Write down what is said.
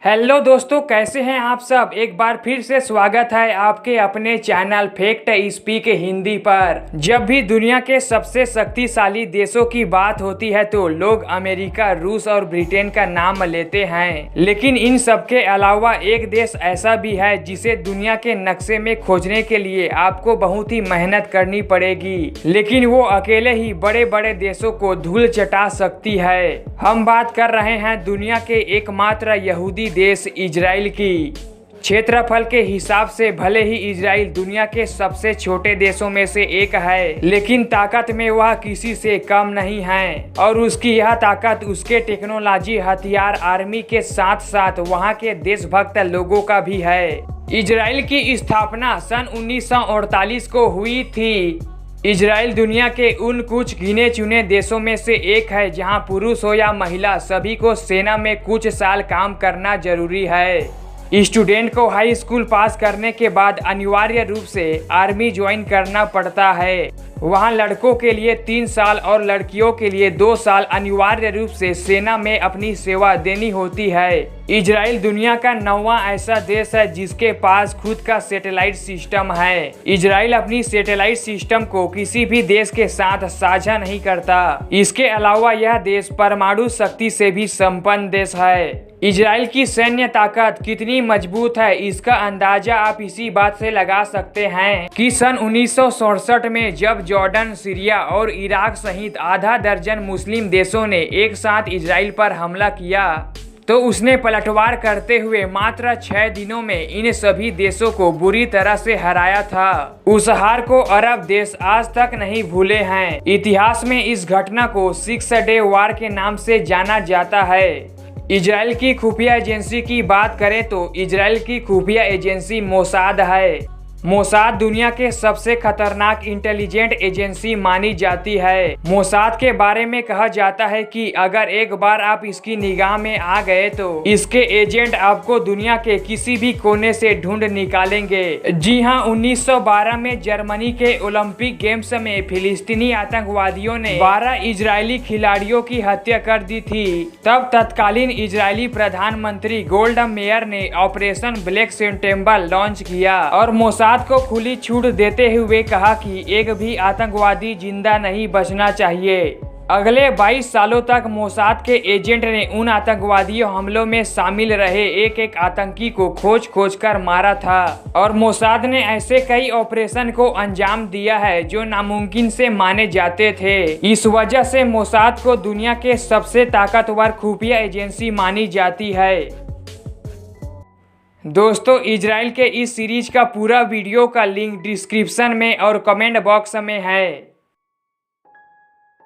Hello दोस्तों, कैसे हैं आप सब। एक बार फिर से स्वागत है आपके अपने चैनल फैक्ट स्पीक हिंदी पर। जब भी दुनिया के सबसे शक्तिशाली देशों की बात होती है तो लोग अमेरिका, रूस और ब्रिटेन का नाम लेते हैं, लेकिन इन सब के अलावा एक देश ऐसा भी है जिसे दुनिया के नक्शे में खोजने के लिए आपको बहुत ही मेहनत करनी पड़ेगी, लेकिन वो अकेले ही बड़े बड़े देशों को धूल चटा सकती है। हम बात कर रहे हैं दुनिया के एकमात्र यहूदी देश इजराइल की। क्षेत्रफल के हिसाब से भले ही इजराइल दुनिया के सबसे छोटे देशों में से एक है, लेकिन ताकत में वह किसी से कम नहीं है और उसकी यह ताकत उसके टेक्नोलॉजी, हथियार, आर्मी के साथ साथ वहां के देशभक्त लोगों का भी है। इजराइल की स्थापना सन 1948 को हुई थी। इजराइल दुनिया के उन कुछ गिने चुने देशों में से एक है जहां पुरुष हो या महिला सभी को सेना में कुछ साल काम करना जरूरी है। स्टूडेंट को हाई स्कूल पास करने के बाद अनिवार्य रूप से आर्मी ज्वाइन करना पड़ता है। वहां लड़कों के लिए 3 साल और लड़कियों के लिए 2 साल अनिवार्य रूप से सेना में अपनी सेवा देनी होती है। इजराइल दुनिया का 9वां ऐसा देश है जिसके पास खुद का सैटेलाइट सिस्टम है। इजराइल अपनी सैटेलाइट सिस्टम को किसी भी देश के साथ साझा नहीं करता। इसके अलावा यह देश परमाणु शक्ति से भी संपन्न देश है। इजराइल की सैन्य ताकत कितनी मजबूत है इसका अंदाजा आप इसी बात से लगा सकते हैं कि सन 1967 में जब जॉर्डन, सीरिया और इराक सहित आधा दर्जन मुस्लिम देशों ने एक साथ इजराइल पर हमला किया तो उसने पलटवार करते हुए मात्र 6 दिनों में इन सभी देशों को बुरी तरह से हराया था। उस हार को अरब देश आज तक नहीं भूले हैं। इतिहास में इस घटना को 6 डे वार के नाम से जाना जाता है। इजराइल की खुफिया एजेंसी की बात करें तो इजराइल की खुफिया एजेंसी मोसाद है। मोसाद दुनिया के सबसे खतरनाक इंटेलिजेंट एजेंसी मानी जाती है। मोसाद के बारे में कहा जाता है कि अगर एक बार आप इसकी निगाह में आ गए तो इसके एजेंट आपको दुनिया के किसी भी कोने से ढूंढ निकालेंगे। जी हां, 1912 में जर्मनी के ओलंपिक गेम्स में फिलिस्तीनी आतंकवादियों ने 12 इजरायली खिलाड़ियों की हत्या कर दी थी। तब तत्कालीन इजरायली प्रधानमंत्री गोल्डा मेयर ने ऑपरेशन ब्लैक सितंबर लॉन्च किया और मोसाद को खुली छूट देते हुए कहा कि एक भी आतंकवादी जिंदा नहीं बचना चाहिए। अगले 22 सालों तक मोसाद के एजेंट ने उन आतंकवादियों हमलों में शामिल रहे एक आतंकी को खोज कर मारा था और मोसाद ने ऐसे कई ऑपरेशन को अंजाम दिया है जो नामुमकिन से माने जाते थे। इस वजह से मोसाद को दुनिया के सबसे ताकतवर खुफिया एजेंसी मानी जाती है। दोस्तों, इजराइल के इस सीरीज का पूरा वीडियो का लिंक डिस्क्रिप्शन में और कमेंट बॉक्स में है।